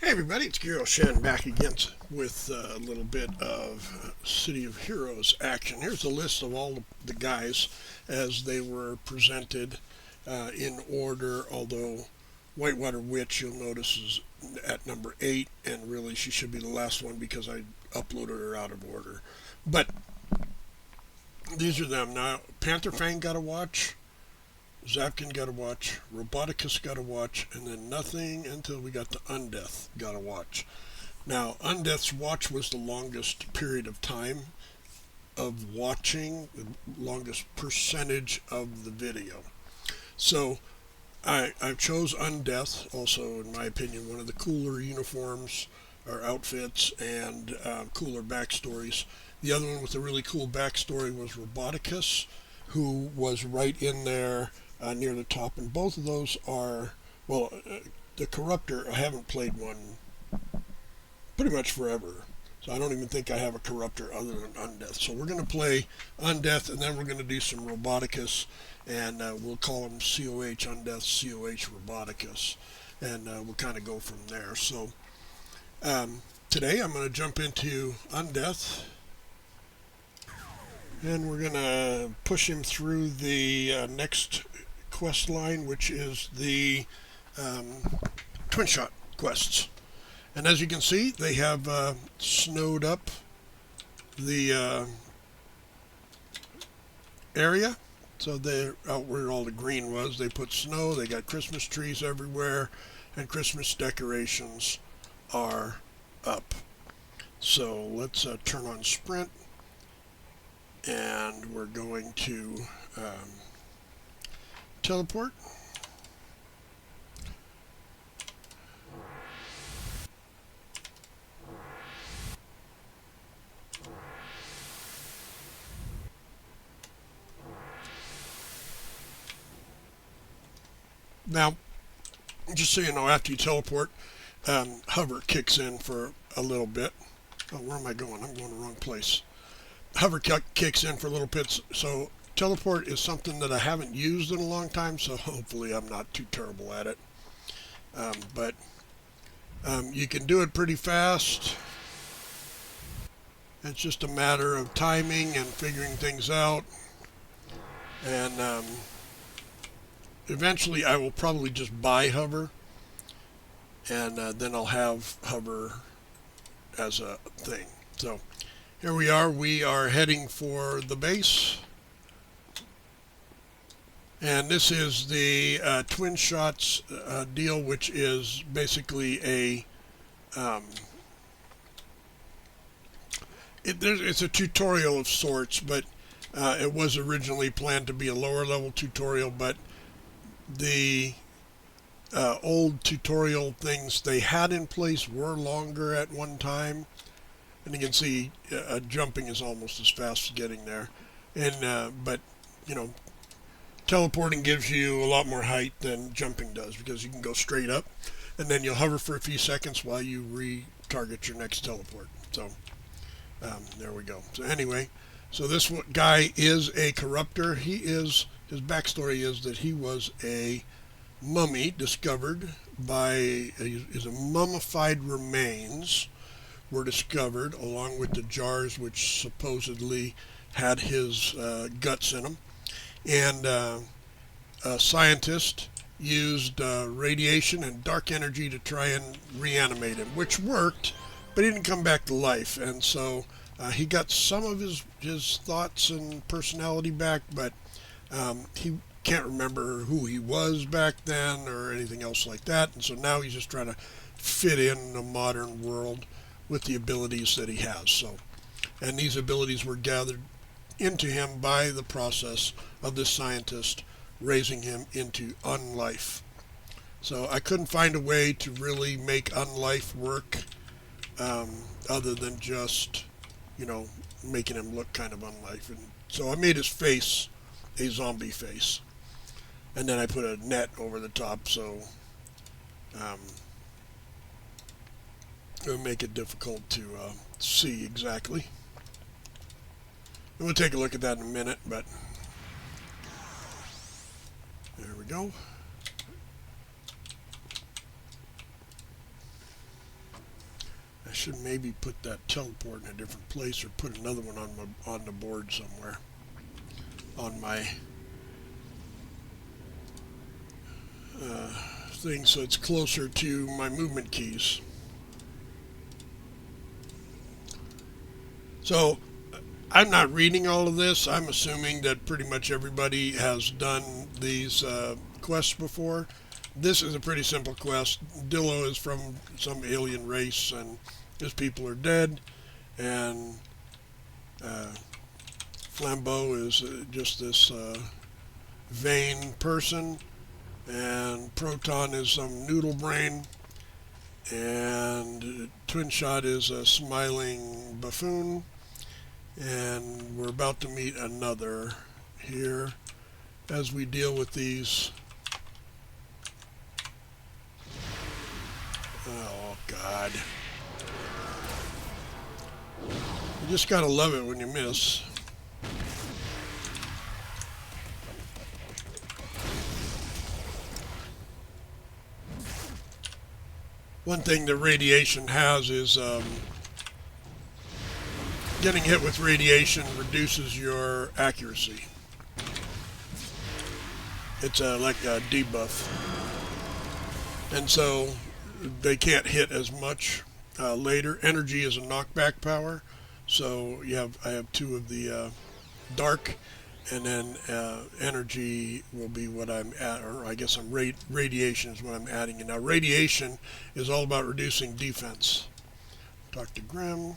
Hey everybody, it's COH back again with a little bit of City of Heroes action. Here's a list of all the guys as they were presented in order, although Whitewater Witch, you'll notice, is at number 8, and really she should be the last one because I uploaded her out of order. But these are them. Now, Panther Fang got to watch, Zapkin got to watch, Roboticus got to watch, and then nothing until we got to Undeath got to watch. Now, Undeath's watch was the longest period of time of watching, the longest percentage of the video. So, I chose Undeath, also in my opinion one of the cooler uniforms or outfits and cooler backstories. The other one with a really cool backstory was Roboticus, who was right in there near the top, and both of those are, well, the Corruptor, I haven't played one pretty much forever, so I don't even think I have a Corruptor other than Undeath. So we're going to play Undeath, and then we're going to do some Roboticus, and we'll call them COH Undeath, COH Roboticus, and we'll kind of go from there. So today I'm going to jump into Undeath, and we're going to push him through the next quest line, which is the twin shot quests. And as you can see, they have snowed up the area. So they're out where all the green was. They put snow, they got Christmas trees everywhere, and Christmas decorations are up. So let's turn on sprint, and we're going to teleport. Now, just so you know, after you teleport, hover kicks in for a little bit. Oh, where am I going? I'm going the wrong place. Hover kicks in for a little bit, so teleport is something that I haven't used in a long time, so hopefully I'm not too terrible at it. But you can do it pretty fast. It's just a matter of timing and figuring things out. And eventually I will probably just buy hover, and then I'll have hover as a thing. So here we are heading for the base. And this is the twin shots deal, which is basically a it's a tutorial of sorts, but it was originally planned to be a lower level tutorial, but the old tutorial things they had in place were longer at one time, and you can see jumping is almost as fast as getting there, and but you know, teleporting gives you a lot more height than jumping does, because you can go straight up and then you'll hover for a few seconds while you re-target your next teleport. So there we go. So anyway, so this guy is a Corruptor. His backstory is that he was a mummy discovered by his mummified remains were discovered along with the jars which supposedly had his guts in them. And a scientist used radiation and dark energy to try and reanimate him, which worked, but he didn't come back to life. And so he got some of his thoughts and personality back, but he can't remember who he was back then or anything else like that. And so now he's just trying to fit in the modern world with the abilities that he has. So, and these abilities were gathered into him by the process of this scientist raising him into unlife. So I couldn't find a way to really make unlife work other than just, you know, making him look kind of unlife. And so I made his face a zombie face, and then I put a net over the top, so it would make it difficult to see exactly. And we'll take a look at that in a minute, but there we go. should maybe put that teleport in a different place, or put another one on the board somewhere on my thing, so it's closer to my movement keys. So I'm not reading all of this. I'm assuming that pretty much everybody has done these quests before. This is a pretty simple quest. Dillo is from some alien race, and his people are dead, and Flambeau is just this vain person, and Proton is some noodle brain, and Twin Shot is a smiling buffoon, and we're about to meet another here as we deal with these. Oh God, you just gotta love it when you miss. One thing that radiation has is getting hit with radiation reduces your accuracy. It's like a debuff, and so they can't hit as much later. Energy is a knockback power, so I have two of the dark, and then energy will be what I'm at, or I guess radiation is what I'm adding. And now radiation is all about reducing defense. Dr. Grimm.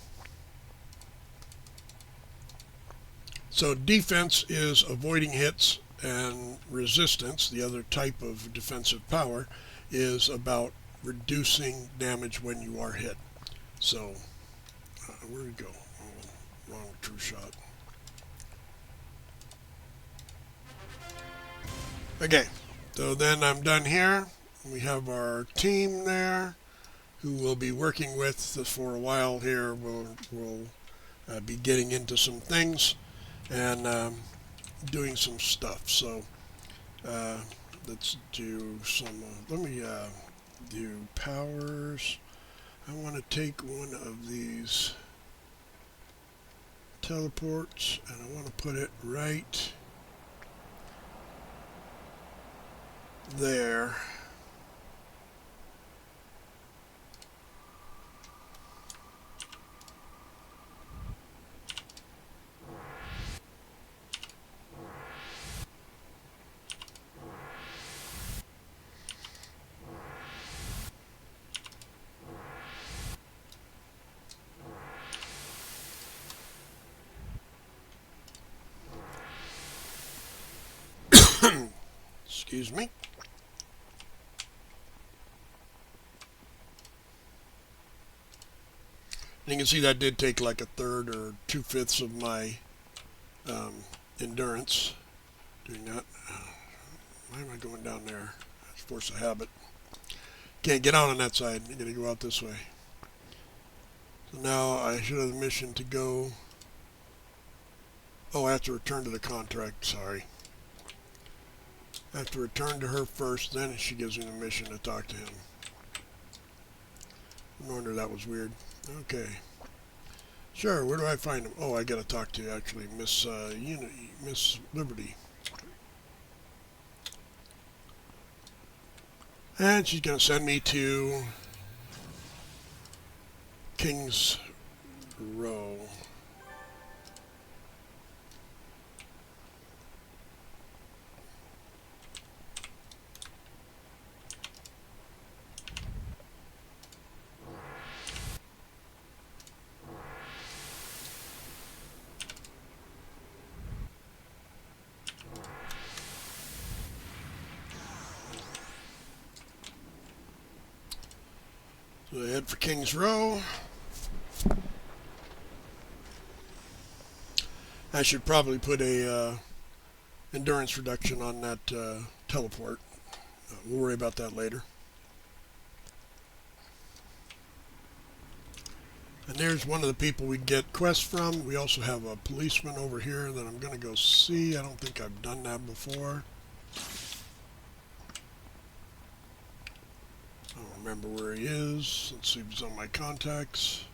So defense is avoiding hits, and resistance, the other type of defensive power, is about reducing damage when you are hit. So where did it go? Oh, wrong true shot. Okay, so then I'm done here. We have our team there, who we'll be working with for a while here. We'll be getting into some things and doing some stuff. So let's do some. Let me do powers. I want to take one of these teleports, and I want to put it right there. Excuse me. You can see that did take like a third or 2/5 of my endurance doing that. Why am I going down there? That's force of habit. Can't get out on that side. You gotta go out this way. So now I should have the mission to go. Oh, I have to return to the contract. Sorry. I have to return to her first, then she gives me the mission to talk to him. No wonder that was weird. Okay. Sure, where do I find him? Oh, I gotta talk to actually Miss Miss Liberty. And she's gonna send me to King's Row. So I head for King's Row. I should probably put a endurance reduction on that teleport. We'll worry about that later. And there's one of the people we get quests from. We also have a policeman over here that I'm going to go see. I don't think I've done that before. I don't remember where he is. Let's see if he's on my contacts.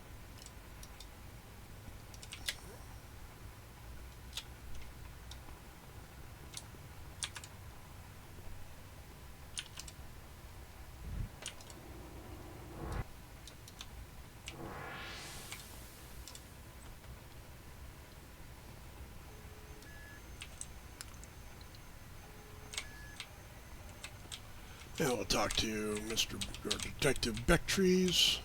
And we'll talk to Mr. or Detective Becktrees.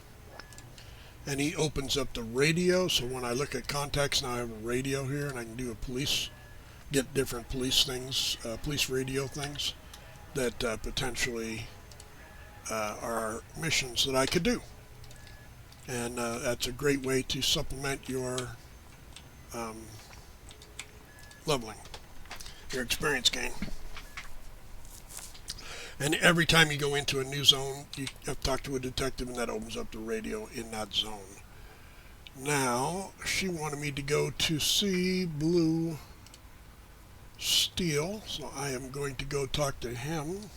And he opens up the radio, so when I look at contacts now I have a radio here and I can do a police, get different police things, police radio things that potentially are missions that I could do. And that's a great way to supplement your leveling, your experience gain. And every time you go into a new zone, you have to talk to a detective, and that opens up the radio in that zone. Now, she wanted me to go to see Blue Steel, so I am going to go talk to him.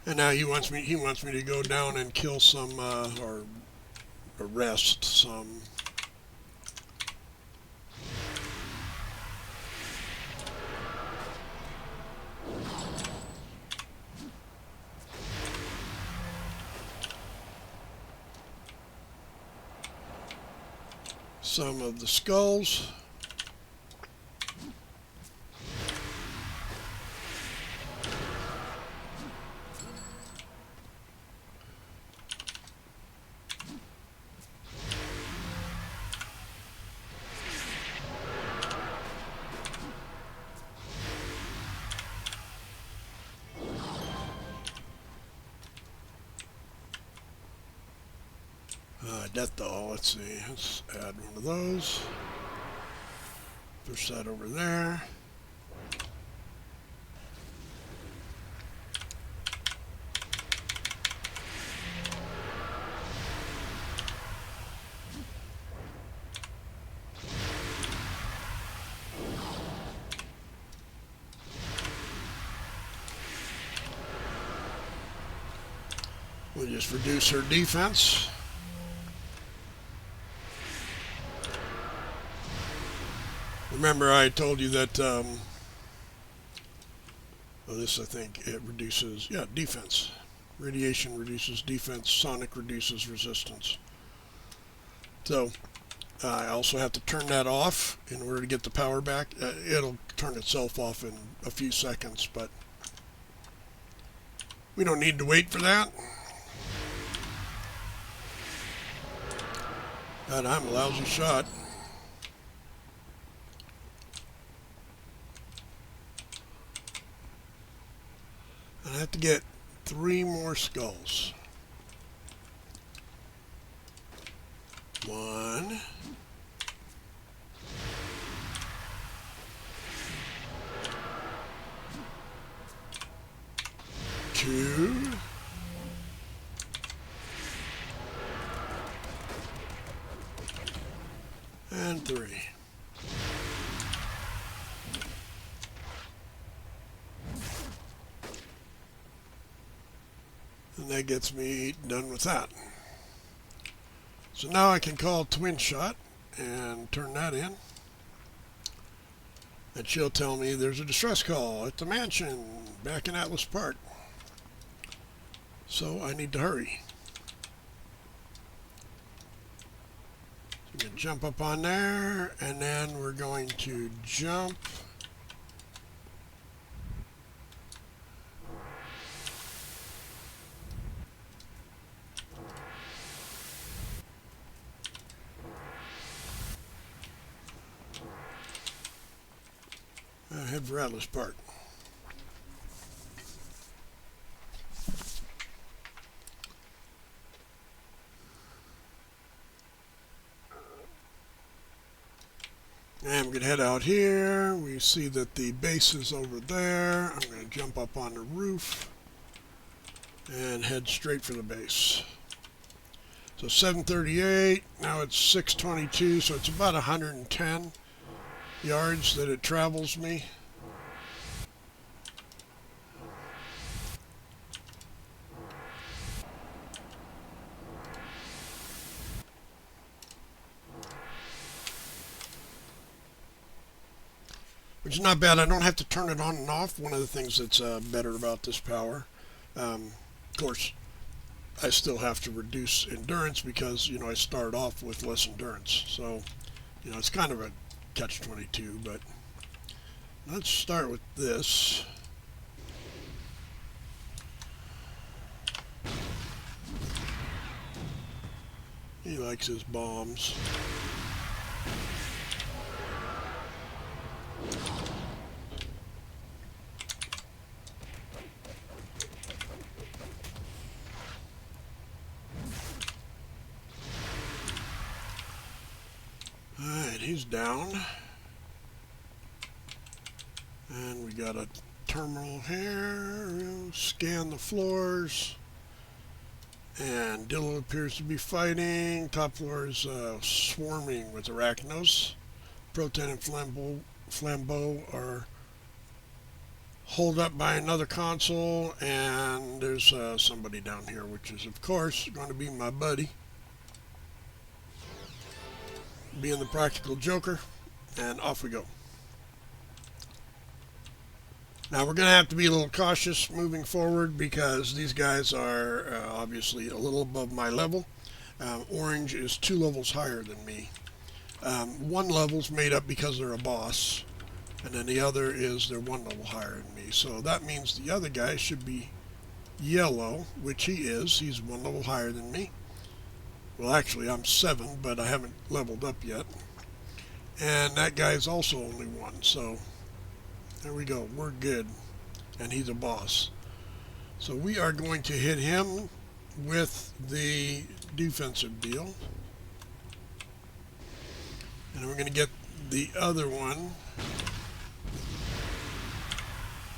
And now he wants me to go down and kill some or arrest some of the skulls. Death doll, let's see, let's add one of those. Push that over there. We'll just reduce her defense. Remember I told you that, well, this I think it reduces, yeah, defense. Radiation reduces defense, sonic reduces resistance. So I also have to turn that off in order to get the power back. It'll turn itself off in a few seconds, but we don't need to wait for that. God, I'm a lousy shot. I have to get 3 more skulls. 1, 2, and 3. And that gets me done with that. So now I can call Twin Shot and turn that in. And she'll tell me there's a distress call at the mansion back in Atlas Park. So I need to hurry. So we can jump up on there, and then we're going to jump head for Atlas Park. And we're going to head out here. We see that the base is over there. I'm going to jump up on the roof and head straight for the base. So 738, now it's 622, so it's about 110 yards that it travels me. which is not bad. I don't have to turn it on and off. One of the things that's better about this power. Of course, I still have to reduce endurance because, I start off with less endurance. So, it's kind of a catch-22, but let's start with this. He likes his bombs. Alright, he's down. And we got a terminal here. Scan the floors. And Dillo appears to be fighting. Top floor is swarming with arachnos. Proton and Flambeau are holed up by another console. And there's somebody down here, which is, of course, going to be my buddy. Being the practical joker. And off we go. Now we're going to have to be a little cautious moving forward because these guys are obviously a little above my level. Orange is 2 levels higher than me. One level's made up because they're a boss, and then the other is they're 1 level higher than me. So that means the other guy should be yellow, which he is. He's 1 level higher than me. Well, actually, I'm 7, but I haven't leveled up yet. And that guy's also only 1, so there we go. We're good. And he's a boss. So we are going to hit him with the defensive deal. And we're going to get the other one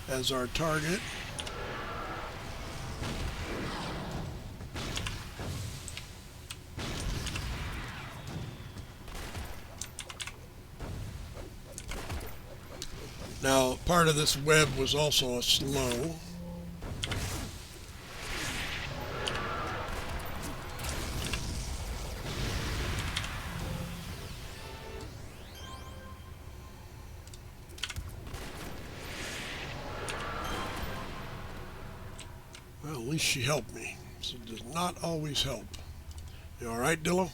as our target. Now, part of this web was also a slow. Well, at least she helped me. So it does not always help. You alright, Dillo?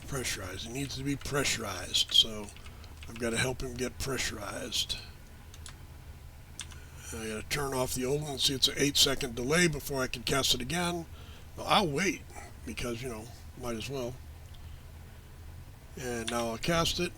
Pressurized. He needs to be pressurized, so I've got to help him get pressurized. I got to turn off the old one and see it's an 8-second delay before I can cast it again. Well, I'll wait because, might as well. And now I'll cast it.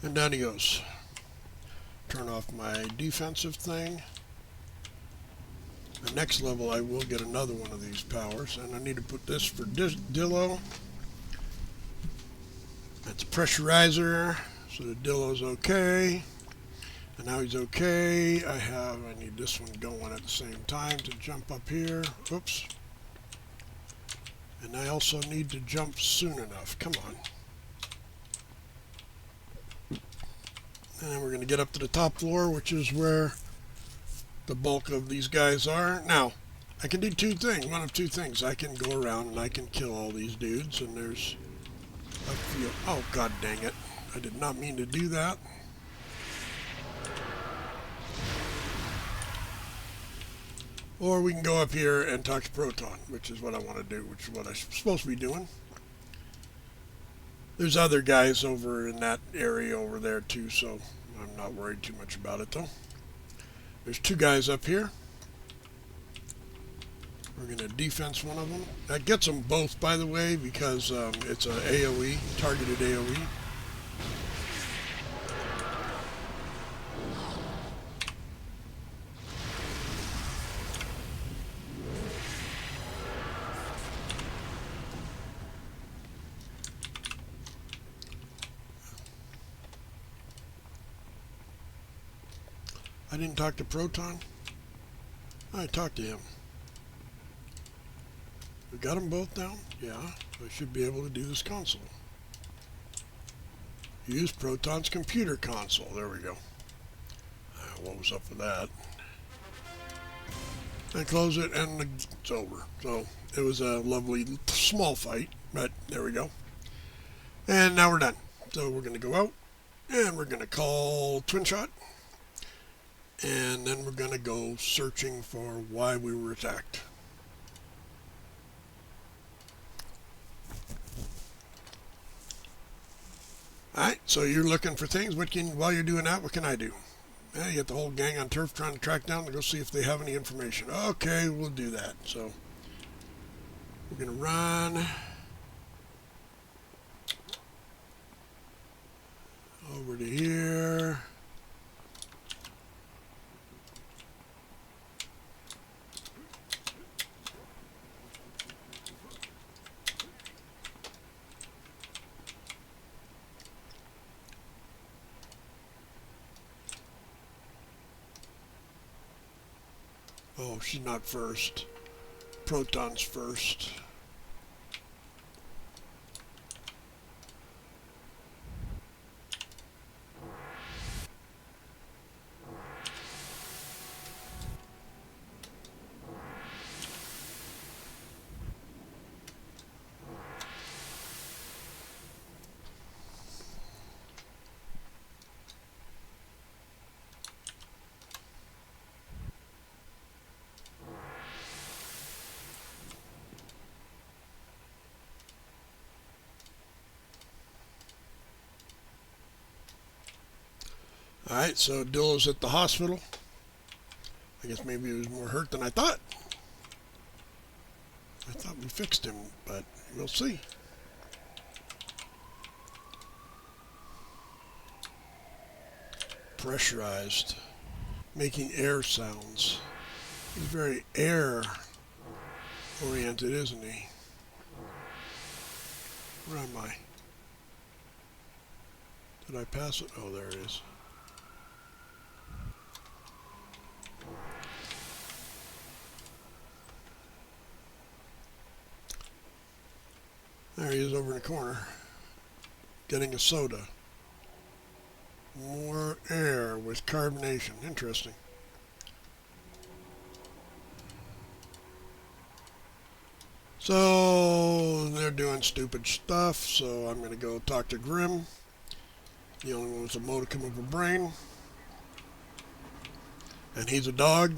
And down he goes. Turn off my defensive thing. The next level I will get another one of these powers. And I need to put this for Dillo. That's pressurizer. So the Dillo's okay. And now he's okay. I need this one going at the same time to jump up here. Oops. And I also need to jump soon enough. Come on. And then we're going to get up to the top floor, which is where the bulk of these guys are. Now, I can do one of two things. I can go around and I can kill all these dudes, and there's a few. Oh, god dang it. I did not mean to do that. Or we can go up here and talk to Proton, which is what I want to do, which is what I'm supposed to be doing. There's other guys over in that area over there too, so I'm not worried too much about it though. There's 2 guys up here. We're going to defense one of them. That gets them both, by the way, because it's a AoE, targeted AoE. I didn't talk to Proton. I talked to him. We got them both down? Yeah. I should be able to do this console. Use Proton's computer console. There we go. What was up with that? I close it and it's over. So it was a lovely small fight, but there we go. And now we're done. So we're going to go out and we're going to call Twin Shot. And then we're going to go searching for why we were attacked. Alright, so you're looking for things. While you're doing that, what can I do? You get the whole gang on turf trying to track down to go see if they have any information. Okay, we'll do that. So we're going to run over to here. Oh, she's not first. Proton's first. Alright, so Dilla's at the hospital. I guess maybe he was more hurt than I thought. I thought we fixed him, but we'll see. Pressurized. Making air sounds. He's very air oriented, isn't he? Where am I? Did I pass it? Oh, there it is. There he is over in the corner, getting a soda. More air with carbonation. Interesting. So they're doing stupid stuff, so I'm going to go talk to Grim. The only one with a modicum of a brain. And he's a dog.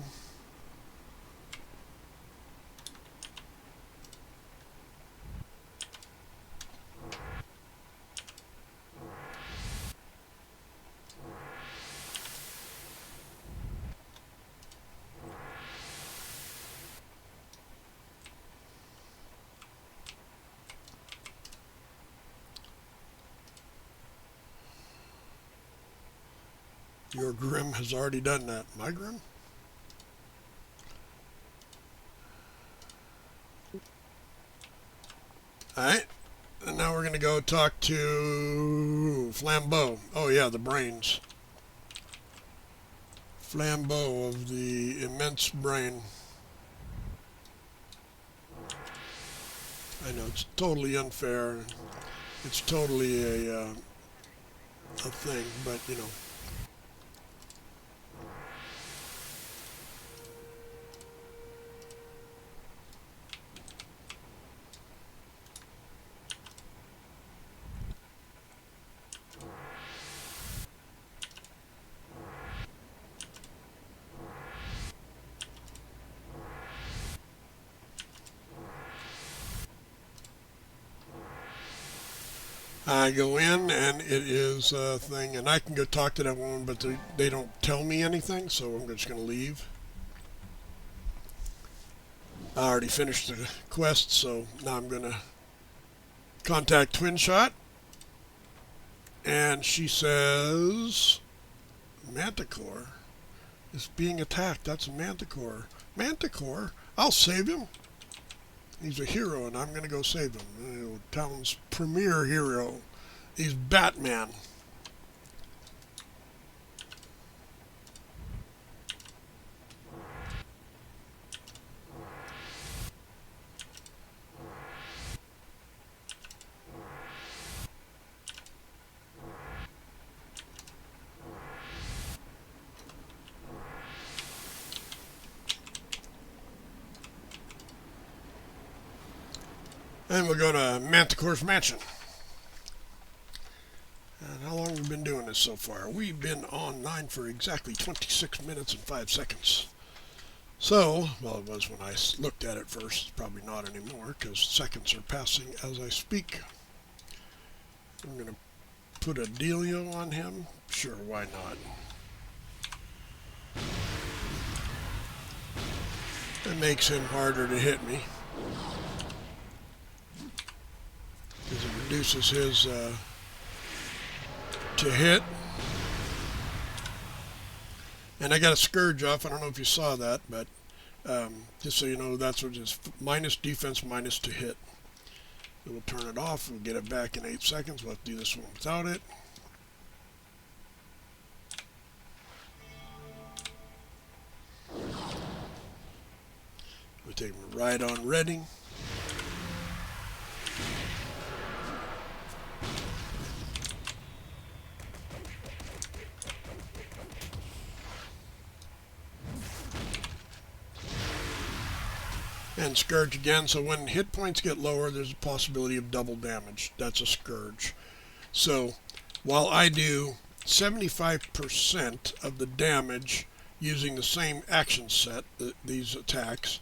Your Grim has already done that. My Grim? Alright. And now we're going to go talk to Flambeau. Oh yeah, the brains. Flambeau of the immense brain. I know it's totally unfair. It's totally a thing, but you know. I go in and it is a thing, and I can go talk to that woman, but they don't tell me anything, so I'm just going to leave. I already finished the quest, so now I'm going to contact Twin Shot. And she says, Manticore is being attacked. That's a Manticore. Manticore? I'll save him. He's a hero, and I'm going to go save him. You know, town's premier hero. He's Batman. And we'll go to Manticore's Mansion. And how long have we been doing this so far? We've been online for exactly 26 minutes and 5 seconds. So, well, it was when I looked at it first. It's probably not anymore because seconds are passing as I speak. I'm going to put a dealio on him. Sure, why not? It makes him harder to hit me because it reduces his to hit. And I got a Scourge off. I don't know if you saw that, but just so you know, that's what it is. Minus defense, minus to hit. We'll turn it off. We'll get it back in 8 seconds. We'll have to do this one without it. We take him right on Reading. And Scourge again, so when hit points get lower, there's a possibility of double damage. That's a Scourge. So while I do 75% of the damage using the same action set, these attacks,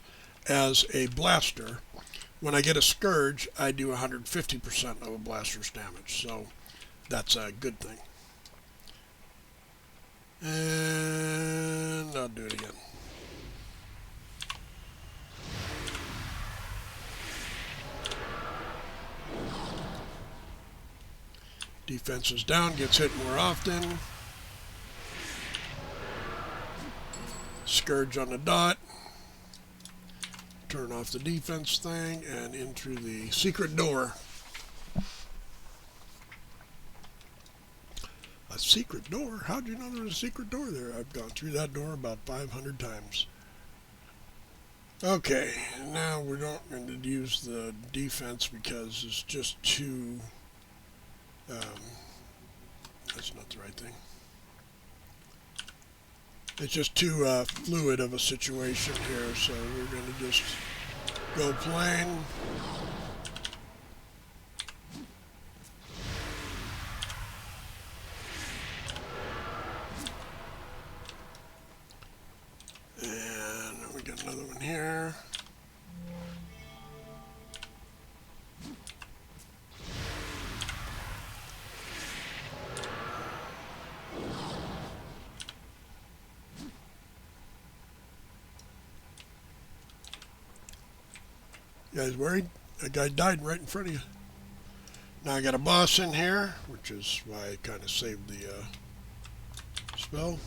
as a blaster, when I get a Scourge, I do 150% of a blaster's damage. So that's a good thing. And I'll do it again. Defense is down, gets hit more often. Scourge on the dot. Turn off the defense thing and into the secret door. A secret door? How'd you know there was a secret door there? I've gone through that door about 500 times. Okay, now we're not going to use the defense because it's just too... that's not the right thing. It's just too fluid of a situation here, so we're going to just go plain. And we got another one here. You guys worried? That guy died right in front of you. Now I got a boss in here, which is why I kind of saved the spell.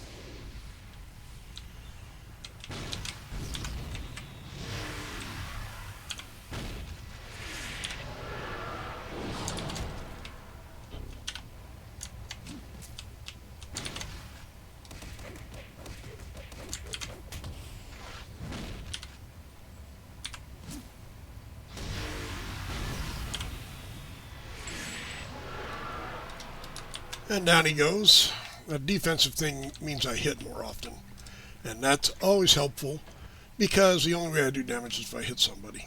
And down he goes. A defensive thing means I hit more often. And that's always helpful because the only way I do damage is if I hit somebody.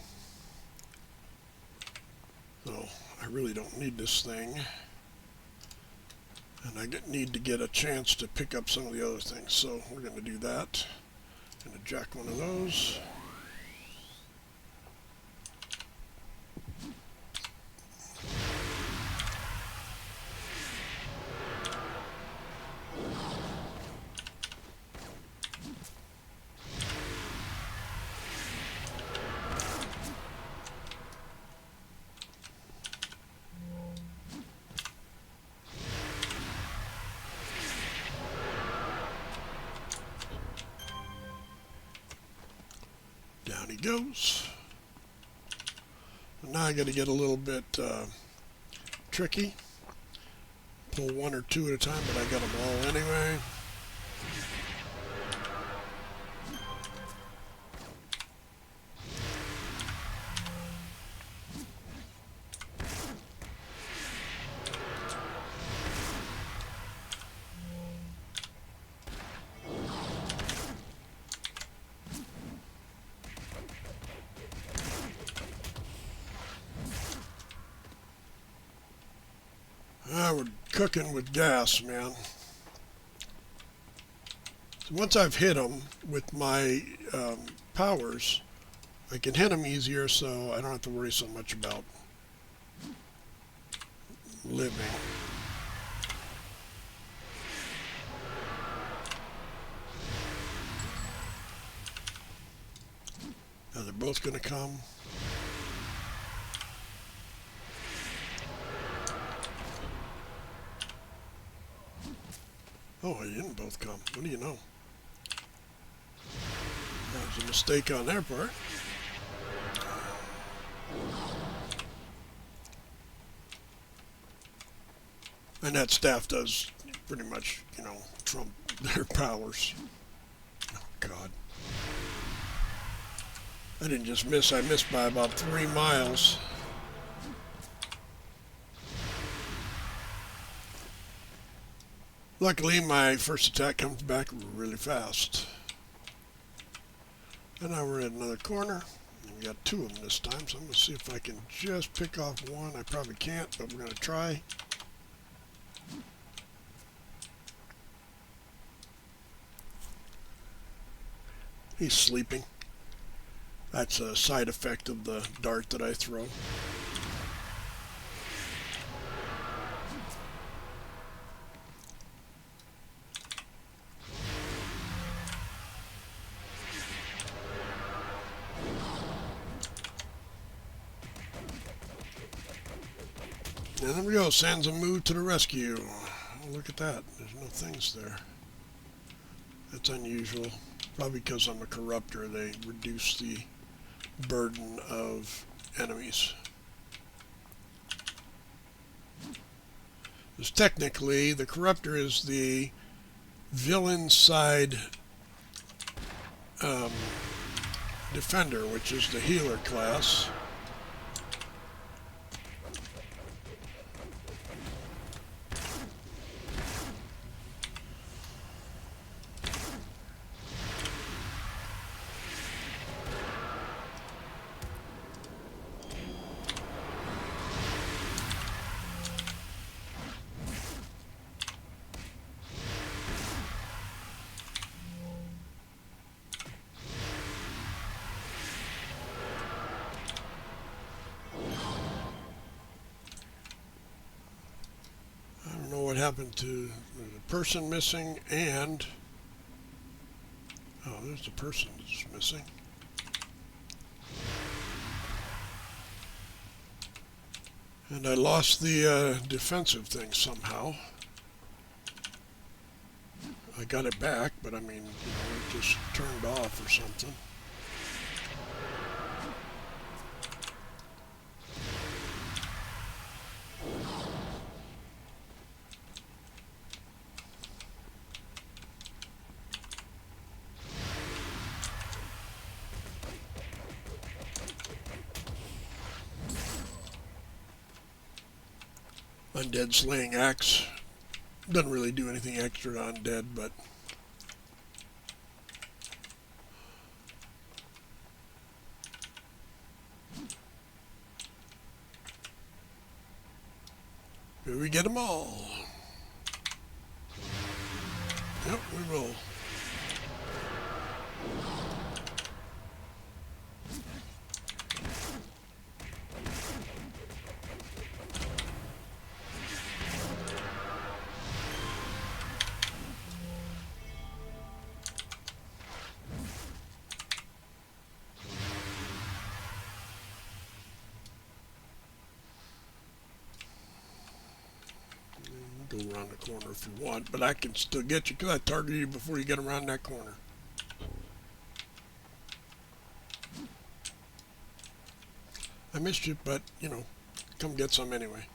So I really don't need this thing. And I need to get a chance to pick up some of the other things. So we're going to do that. Going to jack one of those. Down he goes. And now I got to get a little bit tricky. Pull one or two at a time, but I got them all anyway. We're cooking with gas, man. So once I've hit them with my powers, I can hit them easier, so I don't have to worry so much about living. Now they're both going to come. Oh, they didn't both come. What do you know? That was a mistake on their part. And that staff does pretty much, trump their powers. Oh, God. I didn't just miss, I missed by about 3 miles. Luckily, my first attack comes back really fast. And now we're at another corner. And we got 2 of them this time, so I'm going to see if I can just pick off one. I probably can't, but we're going to try. He's sleeping. That's a side effect of the dart that I throw. And there we go, Sansamu to the rescue. Oh, look at that, there's no things there. That's unusual. Probably because I'm a corruptor, they reduce the burden of enemies. Because technically, the corruptor is the villain side defender, which is the healer class. What happened to the person missing, and oh, there's the person that's missing. And I lost the defensive thing somehow. I got it back, but I mean, it just turned off or something. Undead slaying axe doesn't really do anything extra to undead, but here we get them all. Yep, we will. Go around the corner if you want, but I can still get you because I targeted you before you get around that corner. I missed you, but come get some anyway.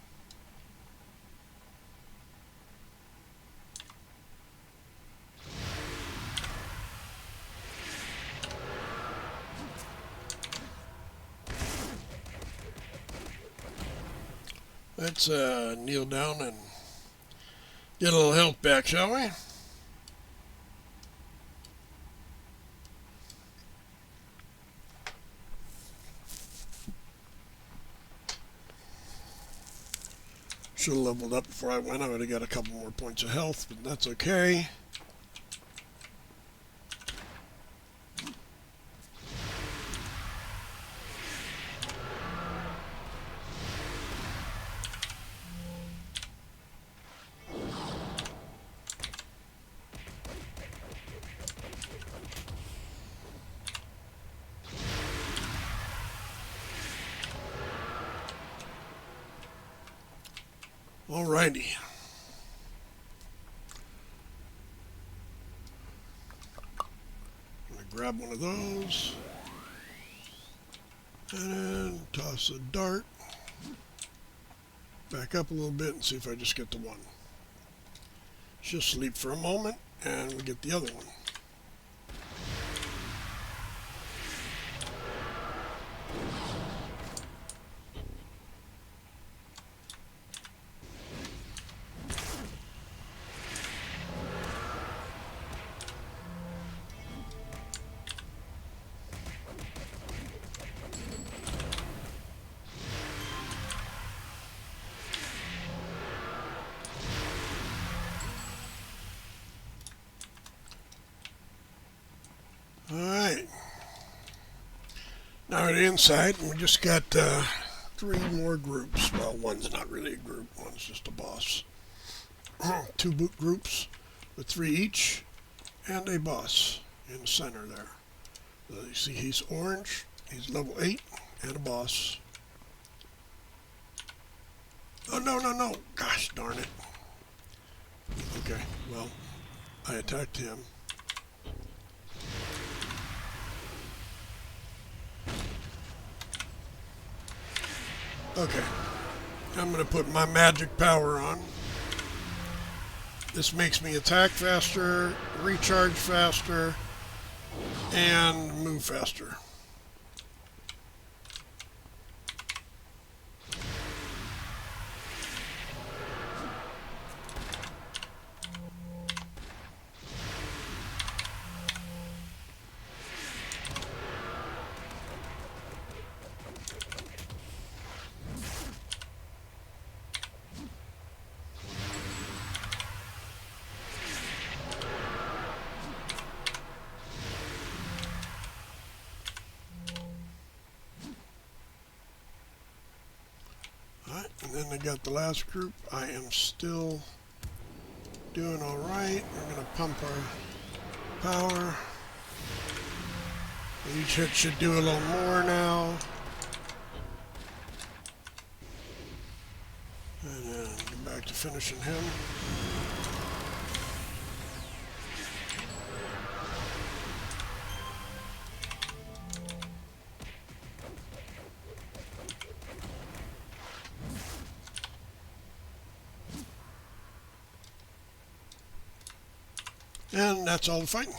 Let's kneel down and get a little health back, shall we? Should have leveled up before I went. I would have got a couple more points of health, but that's okay. Alrighty. I'm going to grab one of those. And then toss a dart. Back up a little bit and see if I just get the one. She'll sleep for a moment and we get the other one. Alright, now we're inside and we just got 3 more groups. Well, one's not really a group, one's just a boss. 2 boot groups with 3 each and a boss in the center there. So you see he's orange, he's level 8 and a boss. Oh no, gosh darn it. Okay, well, I attacked him. Okay, I'm going to put my magic power on. This makes me attack faster, recharge faster, and move faster. And then I got the last group. I am still doing all right. We're going to pump our power. Each hit should do a little more now. And then get back to finishing him. And that's all the fighting.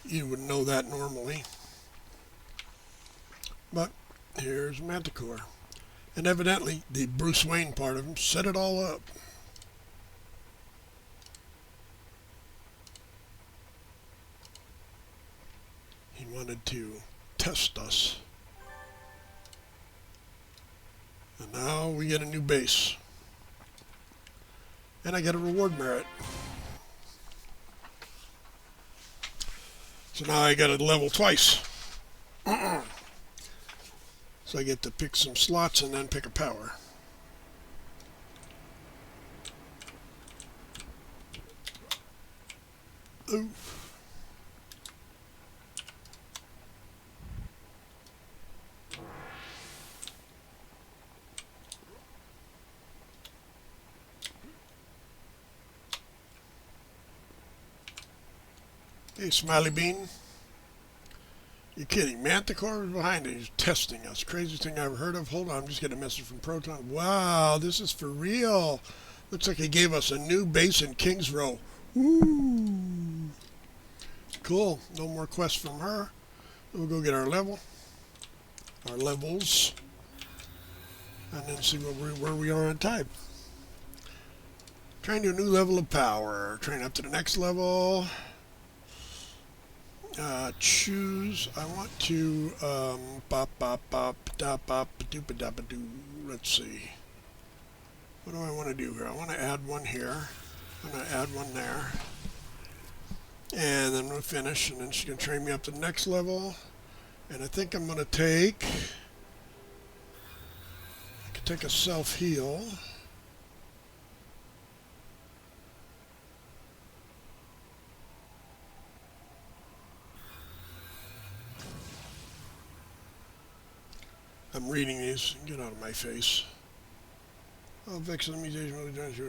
You wouldn't know that normally. But here's Manticore. And evidently, the Bruce Wayne part of him set it all up. He wanted to test us. And now we get a new base. And I get a reward merit. So now I got to level twice. So I get to pick some slots and then pick a power. Ooh. Hey, Smiley Bean. You're kidding. Manticore is behind it. He's testing us. Craziest thing I ever heard of. Hold on, I'm just getting a message from Proton. Wow, this is for real. Looks like he gave us a new base in Kings Row. Ooh. Cool. No more quests from her. We'll go get our level. Our levels. And then see where we are on time. Trying to do a new level of power. Train up to the next level. Choose. I want to let's see. What do I want to do here? I want to add one here. I'm going to add one there. And then we'll finish, and then she's going to train me up to the next level. And I think I'm going to take a self-heal. I'm reading these. Get out of my face. Oh, Vex the mutation really does your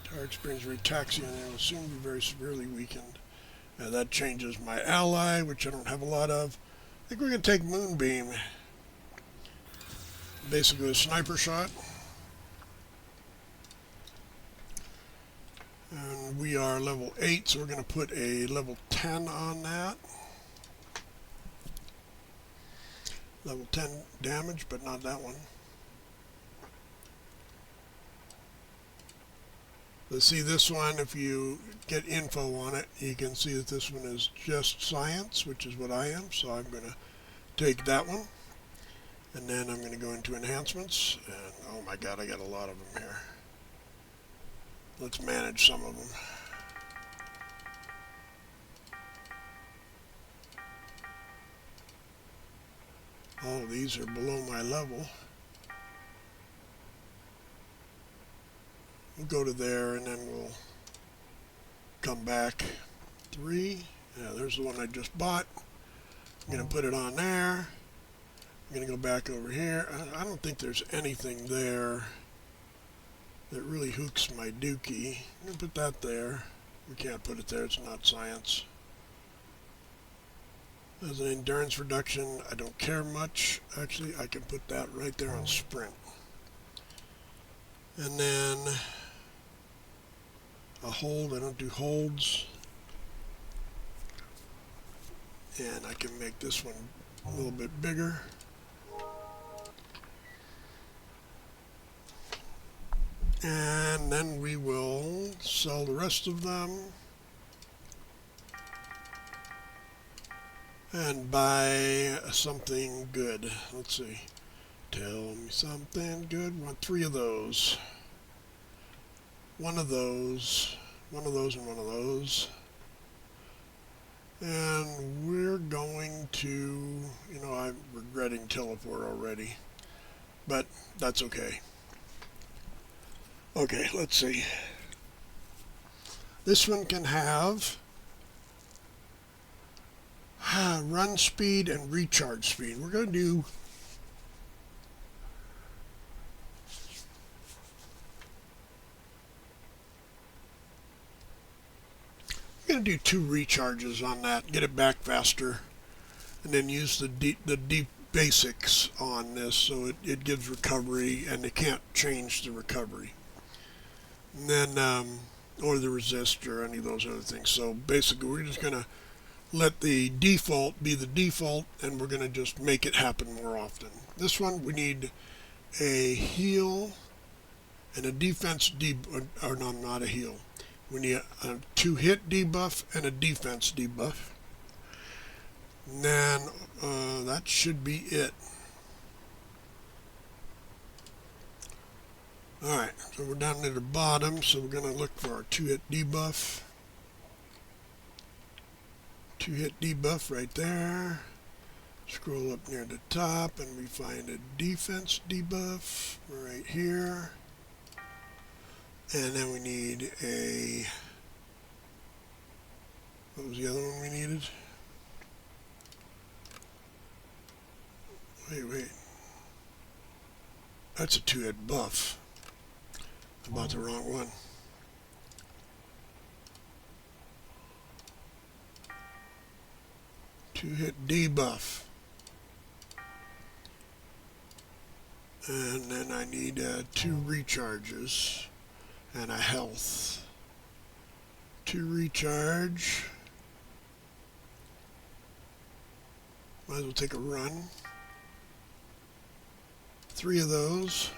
target experience ataxia and they will soon be very severely weakened. Now that changes my ally, which I don't have a lot of. I think we're going to take Moonbeam. Basically a sniper shot. And we are level 8, so we're going to put a level 10 on that. Level 10 damage, but not that one. Let's see this one. If you get info on it, you can see that this one is just science, which is what I am. So I'm going to take that one. And then I'm going to go into enhancements. And oh my god, I got a lot of them here. Let's manage some of them. All these are below my level. We'll go to there and then we'll come back. 3. Yeah, there's the one I just bought. I'm going to put it on there. I'm going to go back over here. I don't think there's anything there that really hooks my dookie. I'm going to put that there. We can't put it there. It's not science. As an endurance reduction, I don't care much. Actually, I can put that right there on sprint. And then a hold. I don't do holds. And I can make this one a little bit bigger. And then we will sell the rest of them and buy something good. Let's see. Tell me something good. We want 3 of those. One of those, and one of those. And we're going to, I'm regretting teleport already, but that's okay. Okay, let's see. This one can have run speed and recharge speed. We're going to do I'm going to do 2 recharges on that, get it back faster, and then use the deep basics on this so it gives recovery, and it can't change the recovery. And then, or the resist or any of those other things. So basically we're just going to let the default be the default, and we're going to just make it happen more often. This one we need a heal and a defense or no, not a heal. We need a 2-hit debuff and a defense debuff. And then that should be it. Alright, so we're down near the bottom, so we're going to look for our 2-hit debuff. 2-hit debuff right there. Scroll up near the top and we find a defense debuff right here. And then we need a... What was the other one we needed? Wait. That's a 2-hit buff. I bought the wrong one. Two-hit debuff. And then I need 2 recharges and a health. 2 recharge. Might as well take a run. 3 of those.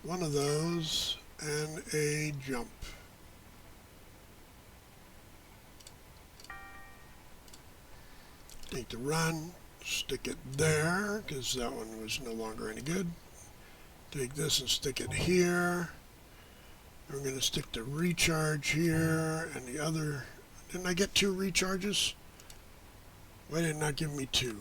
1 of those and a jump. Take the run, stick it there because that one was no longer any good. Take this and stick it here. We're going to stick the recharge here and the other. Didn't I get 2 recharges? Why did it not give me 2?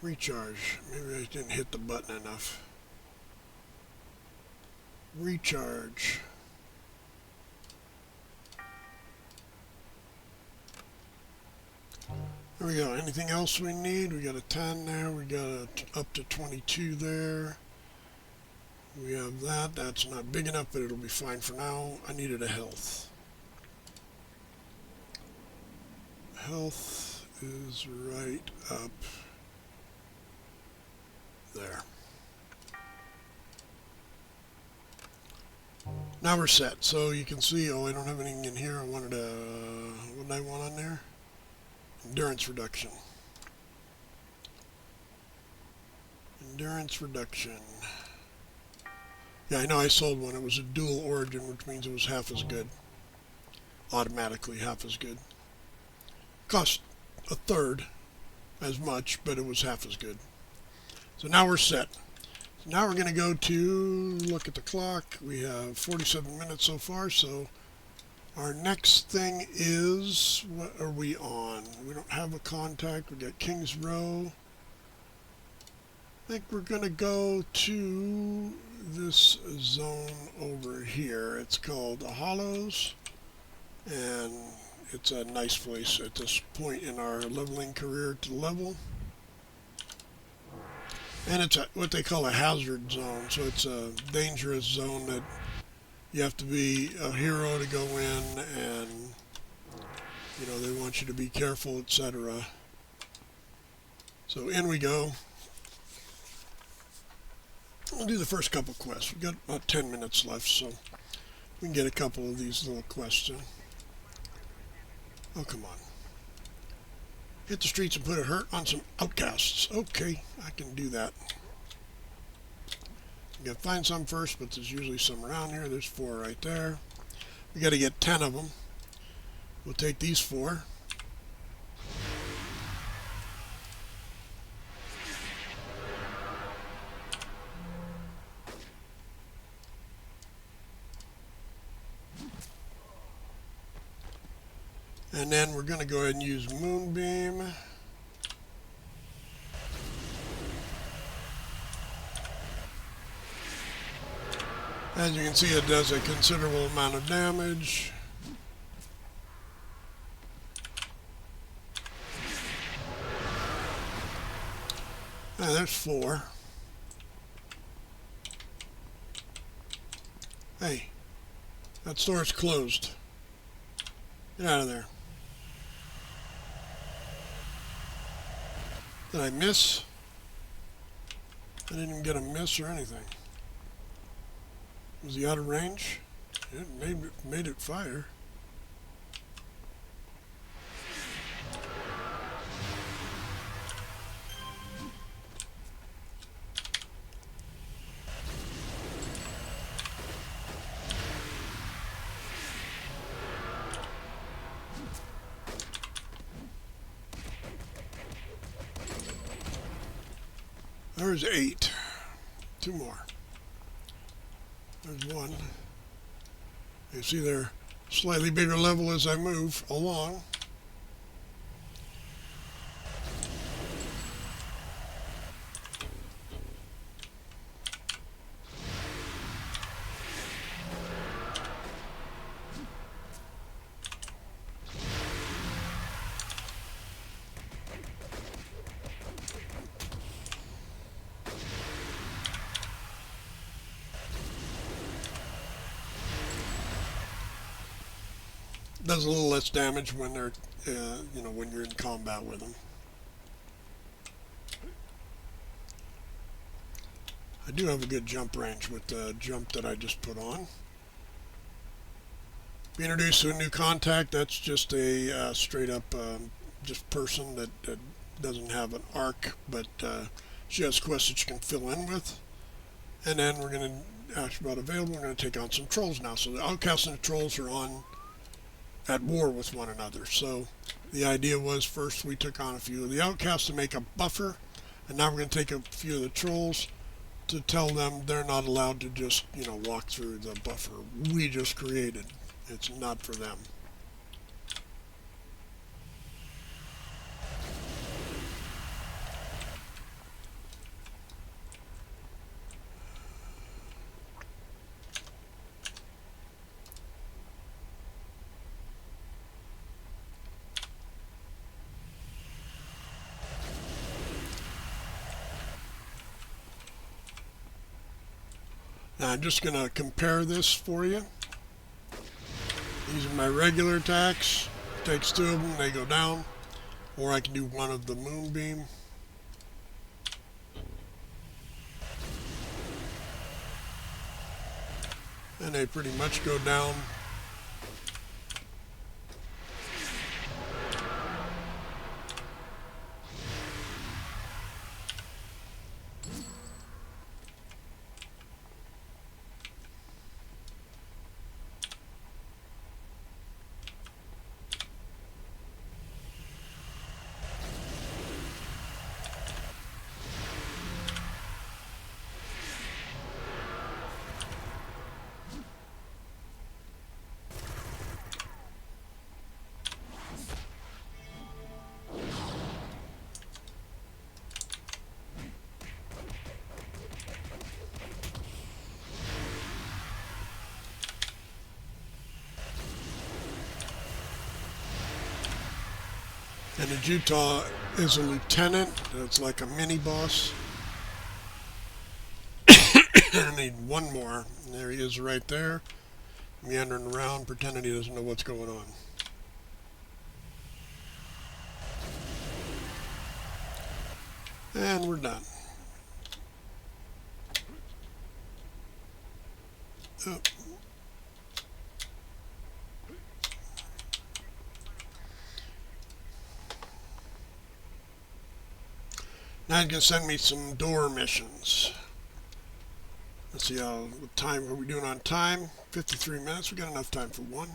Recharge. Maybe I didn't hit the button enough. Recharge. There we go. Anything else we need? We got a 10 there. We got up to 22 there. We have that. That's not big enough, but it'll be fine for now. I needed a health. Health is right up there. Now we're set. So you can see, oh, I don't have anything in here. I wanted a, what did I want on there? Endurance reduction. Endurance reduction. Yeah, I know I sold one. It was a dual origin, which means it was half as good. Automatically half as good. Cost a third as much, but it was half as good. So now we're set. So now we're going to go to look at the clock. We have 47 minutes so far, so our next thing is, what are we on? We don't have a contact. We got Kings Row. I think we're going to go to this zone over here. It's called the Hollows, and it's a nice place at this point in our leveling career to level. And it's what they call a hazard zone, so it's a dangerous zone that you have to be a hero to go in, and you know they want you to be careful, etc. So in we go. We'll do the first couple quests. We've got about 10 minutes left, so we can get a couple of these little quests in. Oh, come on. Hit the streets and put a hurt on some outcasts. Okay, I can do that. You gotta find some first, but there's usually some around here. There's 4 right there. We gotta get 10 of them. We'll take these 4. And then we're going to go ahead and use Moonbeam. As you can see, it does a considerable amount of damage. And there's 4. Hey, that store's closed. Get out of there. Did I miss? I didn't even get a miss or anything. Was he out of range? It made it fire. There's 8. 2 more. There's 1. You see they're slightly bigger level as I move along. Does a little less damage when they're, you know, when you're in combat with them. I do have a good jump range with the jump that I just put on. Be introduced to a new contact. That's just a straight up just person that doesn't have an arc, but she has quests that you can fill in with. And then we're going to ask about available. We're going to take on some trolls now. So the outcasts and the trolls are on at war with one another. So the idea was first we took on a few of the outcasts to make a buffer, and now we're going to take a few of the trolls to tell them they're not allowed to just, walk through the buffer we just created. It's not for them. Now I'm just going to compare this for you. These are my regular attacks. Takes two of them, they go down. Or I can do one of the moonbeam. And they pretty much go down. And the Utah is a lieutenant. It's like a mini boss. And I need one more. And there he is right there, meandering around, pretending he doesn't know what's going on. And we're done. Oh. Now he's going to send me some door missions. Let's see what time are we doing on time. 53 minutes. We got enough time for one.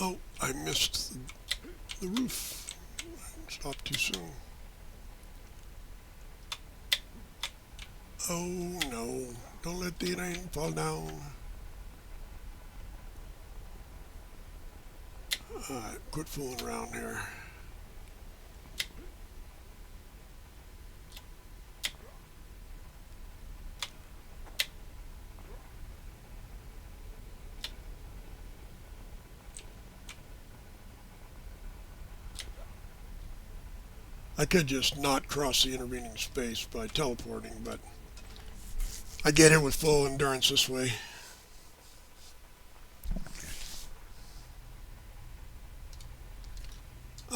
Oh, I missed the roof. Stopped too soon. Oh no, don't let the rain fall down. Alright, quit fooling around here. I could just not cross the intervening space by teleporting, but I get it with full endurance this way.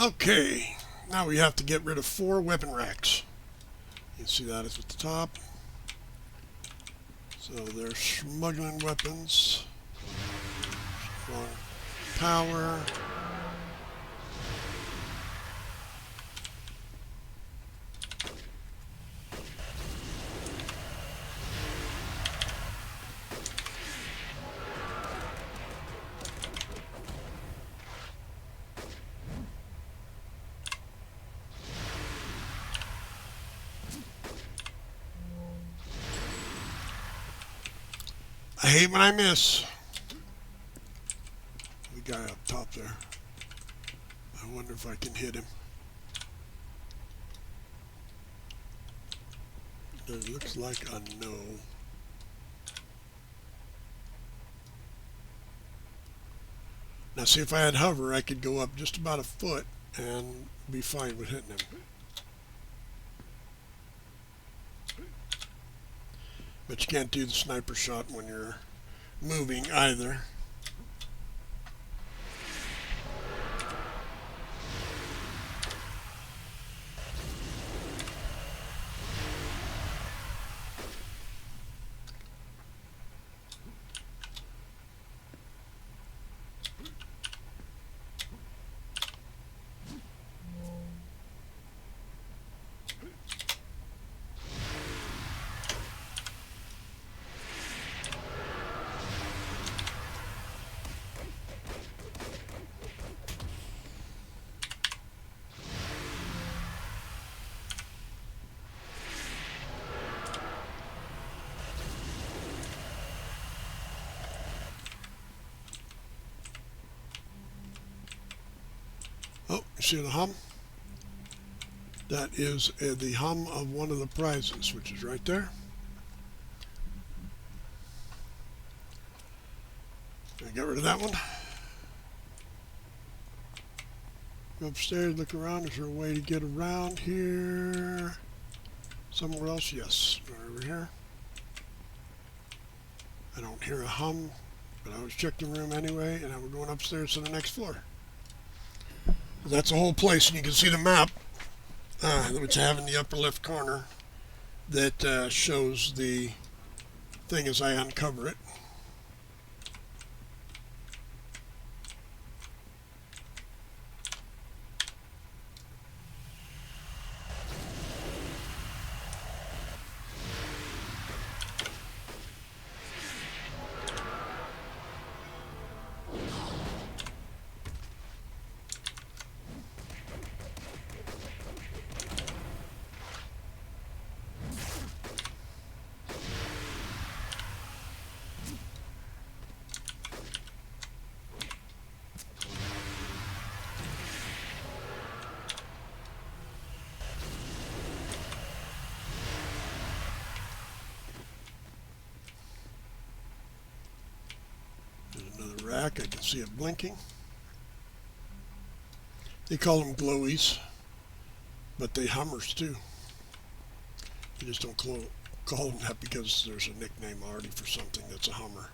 Okay, now we have to get rid of 4 weapon racks. You can see that is at the top. So they're smuggling weapons. Strong power. I hate when I miss. The guy up top there. I wonder if I can hit him. It looks like a no. Now see, if I had hover, I could go up just about a foot and be fine with hitting him. But you can't do the sniper shot when you're moving either. see the hum? That is the hum of one of the prizes, which is right there. Get rid of that one. Go upstairs, look around. Is there a way to get around here? Somewhere else? Yes. Right over here. I don't hear a hum, but I always check the room anyway, and we're going upstairs to the next floor. That's the whole place, and you can see the map which I have in the upper left corner that shows the thing as I uncover it. Rack, I can see it blinking. They call them glowies, but they hummers too. You just don't call them that because there's a nickname already for something that's a hummer.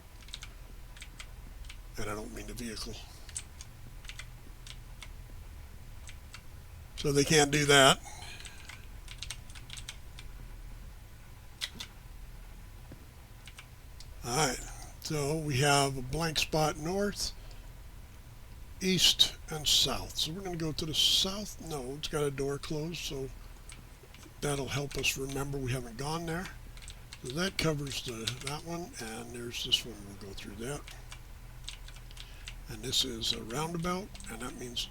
And I don't mean the vehicle. So they can't do that. Alright. So we have a blank spot north, east, and south. So we're going to go to the south. No, it's got a door closed, so that'll help us remember we haven't gone there. So that covers that one, and there's this one. We'll go through that. And this is a roundabout, and that means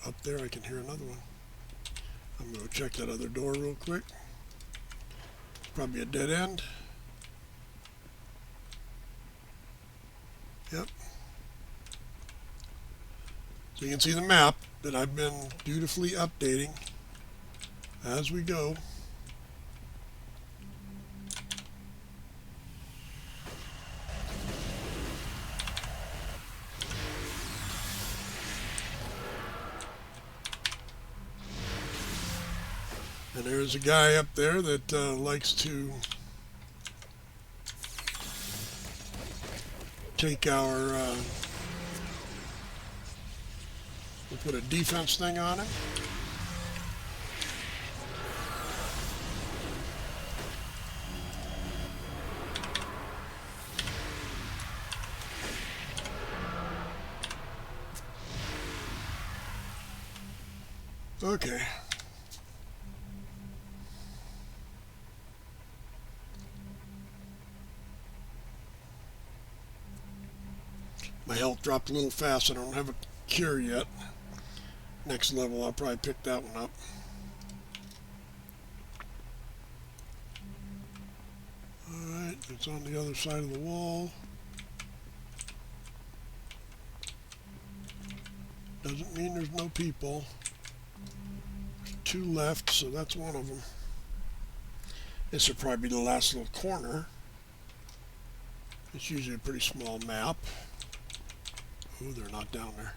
up there I can hear another one. I'm going to check that other door real quick. Probably a dead end. Yep. So you can see the map that I've been dutifully updating as we go. And there's a guy up there that likes to take our, we'll put a defense thing on it. Okay. My health dropped a little fast. I don't have a cure yet. Next level, I'll probably pick that one up. Alright, it's on the other side of the wall. Doesn't mean there's no people. There's two left, so that's one of them. This will probably be the last little corner. It's usually a pretty small map. Oh, they're not down there.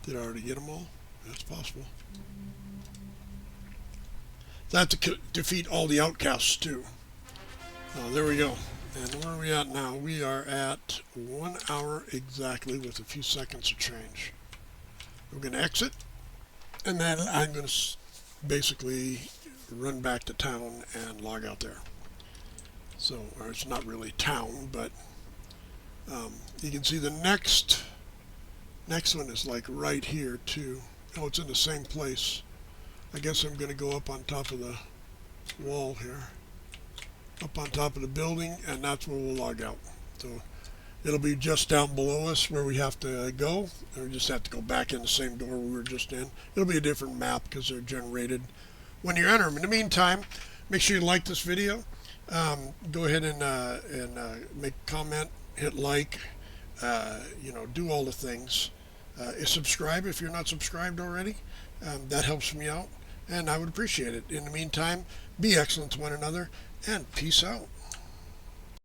Did I already get them all? That's possible. That to defeat all the outcasts too. There we go. And where are we at now? We are at 1 hour exactly with a few seconds of change. We're going to exit, and then I'm going to basically run back to town and log out there. So, or it's not really town, but you can see the next one is like right here too. Oh, it's in the same place. I guess I'm going to go up on top of the wall here, up on top of the building, and that's where we'll log out. So it'll be just down below us where we have to go, and we just have to go back in the same door we were just in. It'll be a different map because they're generated when you enter them. In the meantime, make sure you like this video. Go ahead and make a comment, hit like, you know, do all the things. Subscribe if you're not subscribed already. That helps me out, and I would appreciate it. In the meantime, be excellent to one another, and peace out.